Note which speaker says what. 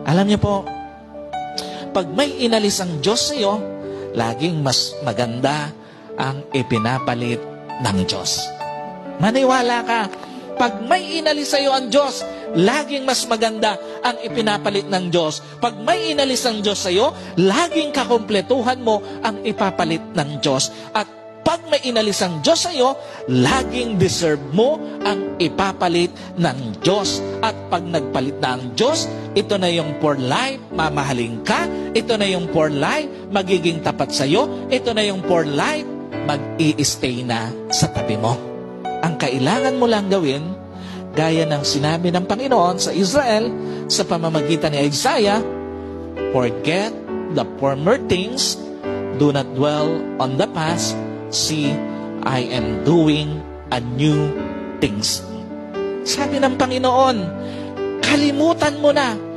Speaker 1: Alam niyo po, pag may inalis ang Diyos sa iyo, laging mas maganda ang ipinapalit ng Diyos. Maniwala ka, pag may inalis sa iyo ang Diyos, laging mas maganda ang ipinapalit ng Diyos. Pag may inalis ang Diyos sa iyo, laging kakumpletuhan mo ang ipapalit ng Diyos. At pag may inalis ang Diyos sa iyo, laging deserve mo ang ipapalit ng Diyos. At pag nagpalit na ang Diyos, ito na yung for life, mamahalin ka. Ito na yung for life, magiging tapat sa iyo. Ito na yung for life, mag-i-stay na sa tabi mo. Ang kailangan mo lang gawin, gaya ng sinabi ng Panginoon sa Israel sa pamamagitan ni Isaiah, forget the former things, do not dwell on the past, see, I am doing a new things. Sabi ng Panginoon, kalimutan mo na